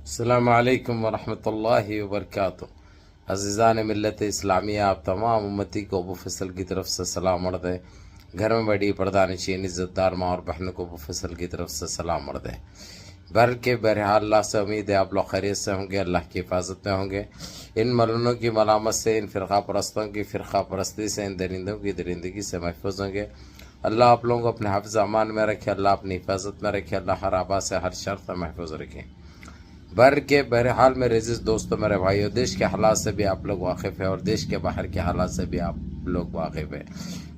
السلام علیکم ورحمۃ اللہ وبرکاتہ۔ عزیزان ملت اسلامیہ، آپ تمام امتی کو ابو فصل کی طرف سے سلام عرض ہے۔ گھر میں بڑی پردہ نشین عزت دار ماں اور بہنوں کو ابو فصل کی طرف سے سلام عرض ہے۔ بہرحال اللہ سے امید ہے آپ لوگ خیریت سے ہوں گے، اللہ کی حفاظت میں ہوں گے۔ ان ملونوں کی ملامت سے، ان فرقہ پرستوں کی فرقہ پرستی سے، ان درندوں کی درندگی سے محفوظ ہوں گے۔ اللہ آپ لوگوں کو اپنے حفظ امان میں رکھے، اللہ اپنی حفاظت میں رکھے، اللہ ہر آبا سے ہر شر سے محفوظ رکھے۔ بہرحال میرے عزیز دوستوں، میرے بھائیو، دیش کے حالات سے بھی آپ لوگ واقف ہیں اور دیش کے باہر کے حالات سے بھی آپ لوگ واقف ہیں،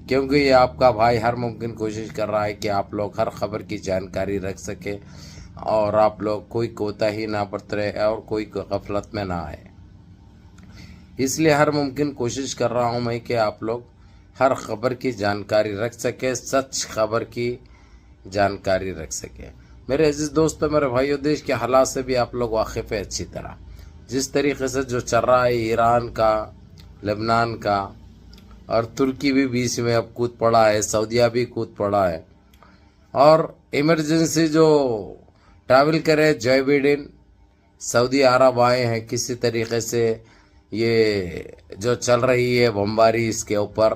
کیونکہ یہ آپ کا بھائی ہر ممکن کوشش کر رہا ہے کہ آپ لوگ ہر خبر کی جانکاری رکھ سکے اور آپ لوگ کوئی کوتاہی نہ برت رہے اور کوئی غفلت میں نہ آئے۔ اس لیے ہر ممکن کوشش کر رہا ہوں میں کہ آپ لوگ ہر خبر کی جانکاری رکھ سکے، سچ خبر کی جانکاری رکھ سکے۔ میرے عزیز دوستو، میرے بھائیو، دیش کے حالات سے بھی آپ لوگ واقف ہیں اچھی طرح۔ جس طریقے سے جو چل رہا ہے ایران کا، لبنان کا، اور ترکی بھی بیچ میں اب کود پڑا ہے، سعودیہ بھی کود پڑا ہے، اور ایمرجنسی جو ٹریول کرے جو بائیڈن سعودی عرب آئے ہیں، کسی طریقے سے یہ جو چل رہی ہے بمباری، اس کے اوپر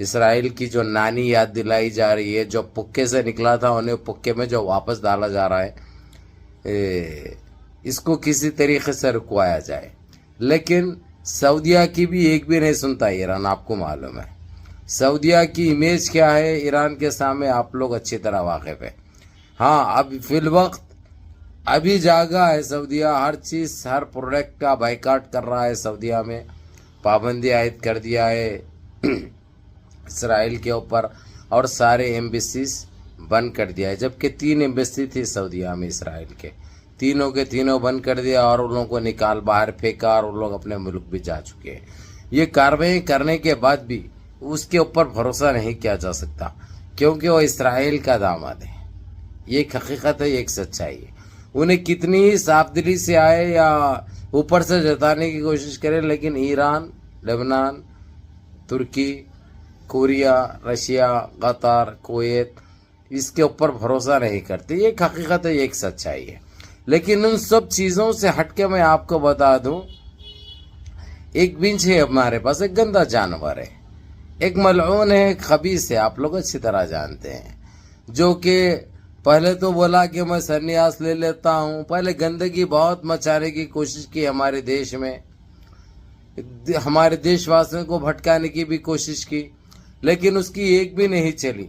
اسرائیل کی جو نانی یاد دلائی جا رہی ہے، جو پکے سے نکلا تھا انہیں پکے میں جو واپس ڈالا جا رہا ہے، اس کو کسی طریقے سے رکوایا جائے۔ لیکن سعودیہ کی بھی ایک بھی نہیں سنتا ایران، آپ کو معلوم ہے سعودیہ کی امیج کیا ہے ایران کے سامنے، آپ لوگ اچھی طرح واقف ہے۔ ہاں، اب فی الوقت ابھی جاگا ہے سعودیہ، ہر چیز، ہر پروڈکٹ کا بائیکاٹ کر رہا ہے سعودیہ میں، پابندی عائد کر دیا ہے اسرائیل کے اوپر، اور سارے ایمبیسیز بند کر دیا ہے، جبکہ 3 ایمبیسی تھی سعودیہ میں اسرائیل کے، تینوں کے تینوں بند کر دیا اور ان لوگوں کو نکال باہر پھینکا اور ان لوگ اپنے ملک بھی جا چکے ہیں۔ یہ کارروائی کرنے کے بعد بھی اس کے اوپر بھروسہ نہیں کیا جا سکتا، کیونکہ وہ اسرائیل کا داماد ہے۔ یہ ایک حقیقت ہے، یہ ایک سچائی ہے۔ انہیں کتنی ہی صاف دلی سے آئے یا اوپر سے جتانے کی کوشش کرے، لیکن ایران، لبنان، ترکی، کوریا، رشیا، قطر، کویت، اس کے اوپر بھروسہ نہیں کرتے۔ یہ ایک حقیقت ہے، یہ ایک سچائی ہے۔ لیکن ان سب چیزوں سے ہٹ کے میں آپ کو بتا دوں، ایک بنچ ہے ہمارے پاس، ایک گندا جانور ہے، ایک ملعون ہے، ایک خبیث ہے، آپ لوگ اچھی طرح جانتے ہیں، جو کہ پہلے تو بولا کہ میں سنیاس لے لیتا ہوں، پہلے گندگی بہت مچانے کی کوشش کی ہمارے دیش میں، ہمارے دیش واسیوں کو بھٹکانے کی بھی کوشش کی، لیکن اس کی ایک بھی نہیں چلی،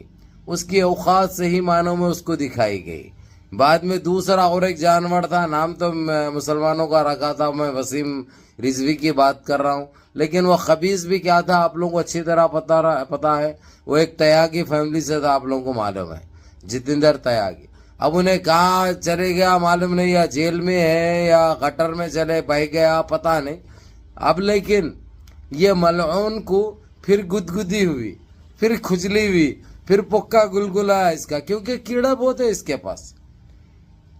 اس کی اوقات صحیح معنوں میں اس کو دکھائی گئی۔ بعد میں دوسرا اور ایک جانور تھا، نام تو مسلمانوں کا رکھا تھا، میں وسیم رضوی کی بات کر رہا ہوں، لیکن وہ خبیث بھی کیا تھا آپ لوگوں کو اچھی طرح پتا ہے، وہ ایک تیاگی فیملی سے تھا، آپ لوگوں کو معلوم ہے، جتیندر تیاگی۔ اب انہیں کہاں چلے گیا معلوم نہیں، یا جیل میں ہے یا گٹر میں چلے بہ گیا، پتہ نہیں۔ اب لیکن یہ ملعون کو پھر گدگدی ہوئی، پھر کھجلی ہوئی، پھر پکا گلگلا ہے اس کا، کیونکہ کیڑا بہت ہے اس کے پاس،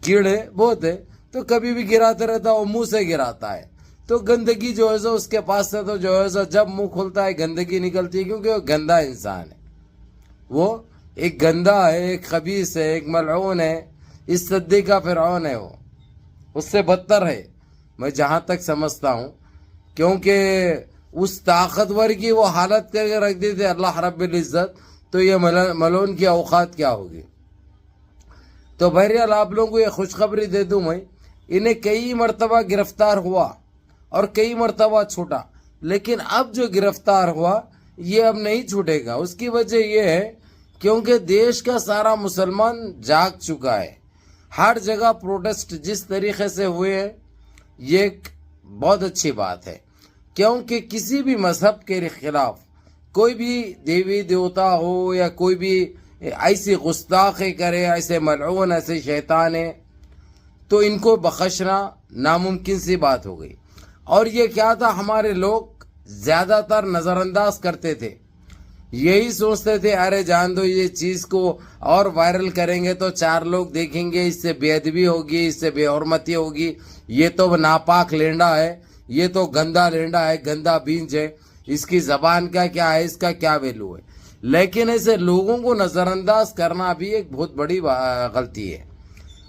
کیڑے بہت ہے، تو کبھی بھی گراتا رہتا ہے، وہ منہ سے گراتا ہے، تو گندگی جو ہے اس کے پاس سے تو جو ہے جب منہ کھلتا ہے گندگی نکلتی ہے، کیونکہ وہ گندا انسان ہے، وہ ایک گندا ہے، ایک خبیث ہے، ایک ملعون ہے، اس صدی کا فرعون ہے، وہ اس سے بدتر ہے، میں جہاں تک سمجھتا ہوں، کیونکہ اس طاقتور کی وہ حالت کر کے رکھ دی تھی اللہ رب العزت، تو یہ ملعون کی اوقات کیا ہوگی۔ تو بہرحال آپ لوگوں کو یہ خوشخبری دے دوں میں، انہیں کئی مرتبہ گرفتار ہوا اور کئی مرتبہ چھوٹا، لیکن اب جو گرفتار ہوا یہ اب نہیں چھوٹے گا۔ اس کی وجہ یہ ہے کیونکہ دیش کا سارا مسلمان جاگ چکا ہے، ہر جگہ پروٹیسٹ جس طریقے سے ہوئے ہیں، یہ ایک بہت اچھی بات ہے، کیونکہ کسی بھی مذہب کے خلاف کوئی بھی دیوی دیوتا ہو یا کوئی بھی ایسی گستاخی کرے، ایسے ملعون، ایسے شیطان ہیں، تو ان کو بخشنا ناممکن سی بات ہو گئی۔ اور یہ کیا تھا، ہمارے لوگ زیادہ تر نظر انداز کرتے تھے، یہی سوچتے تھے ارے جان دو، یہ چیز کو اور وائرل کریں گے تو 4 لوگ دیکھیں گے، اس سے بے ادبی ہوگی، اس سے بے حرمتی ہوگی، یہ تو ناپاک لینڈا ہے، یہ تو گندا لینڈا ہے، گندا بینج ہے، اس کی زبان کا کیا ہے، اس کا کیا ویلو ہے۔ لیکن ایسے لوگوں کو نظر انداز کرنا بھی ایک بہت بڑی غلطی ہے،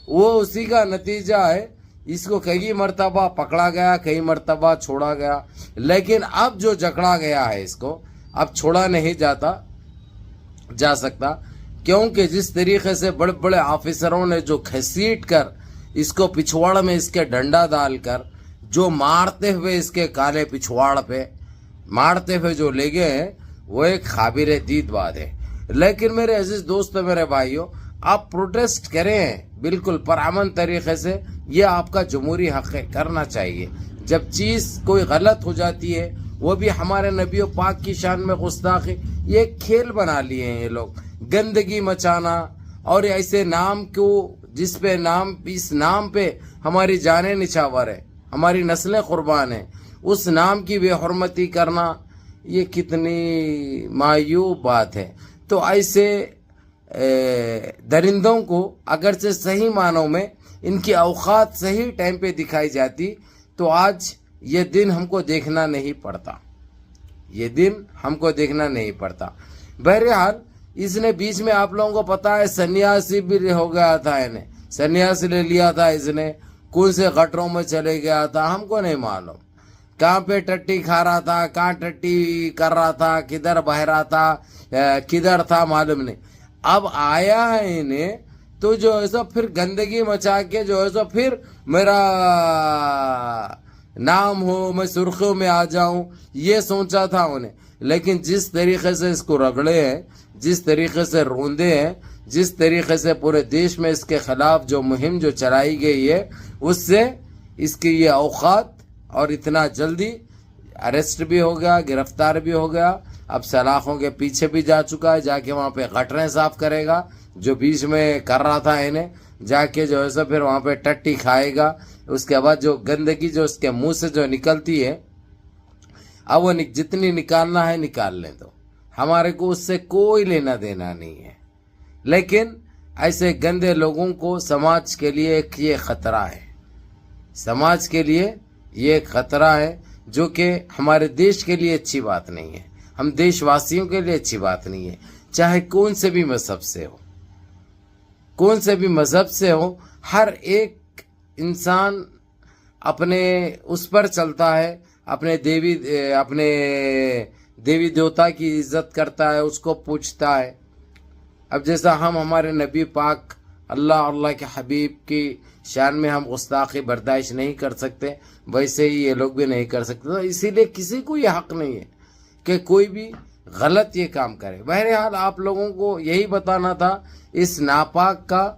وہ اسی کا نتیجہ ہے اس کو کئی مرتبہ پکڑا گیا, کئی مرتبہ چھوڑا گیا, لیکن اب جو جکڑا گیا ہے اس کو اب چھوڑا نہیں جا سکتا, کیونکہ جس طریقے سے بڑے بڑے آفیسروں نے جو گھسیٹ کر اس کو پچھواڑ میں اس کے ڈنڈا ڈال کر جو مارتے ہوئے اس کے کالے پچھواڑ پہ مارتے ہوئے جو لے گئے ہیں, وہ ایک قابل دید بات ہے. لیکن میرے عزیز دوستو, میرے بھائیوں, آپ پروٹیسٹ کریں بالکل پرامن طریقے سے, یہ آپ کا جمہوری حق ہے, کرنا چاہیے. جب چیز کوئی غلط ہو جاتی ہے, وہ بھی ہمارے نبی و پاک کی شان میں گستاخی, یہ ایک کھیل بنا لیے ہیں یہ لوگ. گندگی مچانا اور ایسے نام کو جس پہ نام اس نام پہ ہماری جانیں نچھاور ہے, ہماری نسلیں قربان ہیں, اس نام کی بے حرمتی کرنا, یہ کتنی معیوب بات ہے. تو ایسے درندوں کو اگرچہ صحیح معنوں میں ان کی اوقات صحیح ٹائم پہ دکھائی جاتی تو آج یہ دن ہم کو دیکھنا نہیں پڑتا, یہ دن ہم کو دیکھنا نہیں پڑتا. بہرحال اس نے بیچ میں آپ لوگوں کو پتا ہے سنیاسی بھی ہو گیا تھا, انہیں سنیاسی لے لیا تھا اس نے, کون سے گٹروں میں چلے گیا تھا ہم کو نہیں معلوم, کہاں پہ ٹٹی کھا رہا تھا, کہاں ٹٹی کر رہا تھا, کدھر بہ رہا تھا, کدھر تھا معلوم نہیں. اب آیا ہے انہیں تو جو ہے سو پھر گندگی مچا کے جو ہے سو پھر میرا نام ہو, میں سرخیوں میں آ جاؤں, یہ سوچا تھا انہیں. لیکن جس طریقے سے اس کو رگڑے ہیں, جس طریقے سے روندے ہیں, جس طریقے سے پورے دیش میں اس کے خلاف جو مہم جو چلائی گئی ہے, اس سے اس کی یہ اوقات اور اتنا جلدی اریسٹ بھی ہو گیا, گرفتار بھی ہو گیا. اب سلاخوں کے پیچھے بھی جا چکا ہے, جا کے وہاں پہ گٹریں صاف کرے گا جو بیچ میں کر رہا تھا انہیں, جا کے جو ہے سو پھر وہاں پہ ٹٹی کھائے گا. اس کے بعد جو گندگی جو اس کے منہ سے جو نکلتی ہے, اب وہ جتنی نکالنا ہے نکال لیں, تو ہمارے کو اس سے کوئی لینا دینا نہیں ہے. لیکن ایسے گندے لوگوں کو سماج کے لیے ایک یہ خطرہ ہے, سماج کے لیے یہ ایک خطرہ ہے, جو کہ ہمارے دیش کے لیے اچھی بات نہیں ہے, ہم دیش واسیوں کے لیے اچھی بات نہیں ہے. چاہے کون سے بھی مذہب سے ہو, کون سے بھی مذہب سے ہو, ہر ایک انسان اپنے اس پر چلتا ہے, اپنے دیوی دیوتا کی عزت کرتا ہے, اس کو پوچھتا ہے. اب جیسا ہم ہمارے نبی پاک اللہ کے حبیب کی شان میں ہم گستاخی برداشت نہیں کر سکتے, ویسے ہی یہ لوگ بھی نہیں کر سکتے. تو اسی لیے کسی کو یہ حق نہیں ہے کہ کوئی بھی غلط یہ کام کرے. بہرحال آپ لوگوں کو یہی بتانا تھا, اس ناپاک کا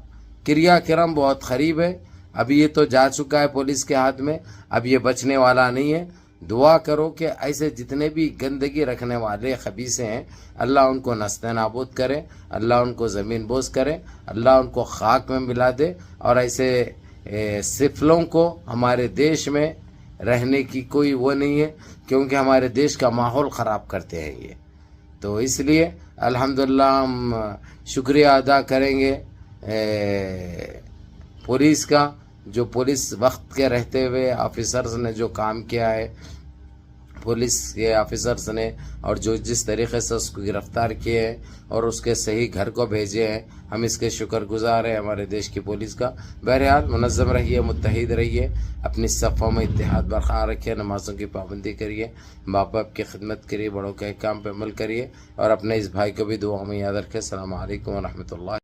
کریا کرم بہت قریب ہے. ابھی یہ تو جا چکا ہے پولیس کے ہاتھ میں, اب یہ بچنے والا نہیں ہے. دعا کرو کہ ایسے جتنے بھی گندگی رکھنے والے خبیث ہیں, اللہ ان کو نست نابود کرے, اللہ ان کو زمین بوس کرے, اللہ ان کو خاک میں ملا دے, اور ایسے سفلوں کو ہمارے دیش میں رہنے کی کوئی وہ نہیں ہے, کیونکہ ہمارے دیش کا ماحول خراب کرتے ہیں یہ. تو اس لیے الحمدللہ ہم شکریہ ادا کریں گے پولیس کا, جو پولیس وقت کے رہتے ہوئے آفیسرز نے جو کام کیا ہے, پولیس کے آفیسرز نے, اور جو جس طریقے سے اس کو گرفتار کیے ہیں اور اس کے صحیح گھر کو بھیجے ہیں, ہم اس کے شکر گزار ہیں ہمارے دیش کی پولیس کا. بہرحال منظم رہیے, متحد رہیے, اپنی صفوں میں اتحاد برقرار رکھیے, نمازوں کی پابندی کریے, باپ باپ کی خدمت کریے, بڑوں کے احکام پہ عمل کریے, اور اپنے اس بھائی کو بھی دعاؤں میں یاد رکھیں. السلام علیکم ورحمۃ اللہ.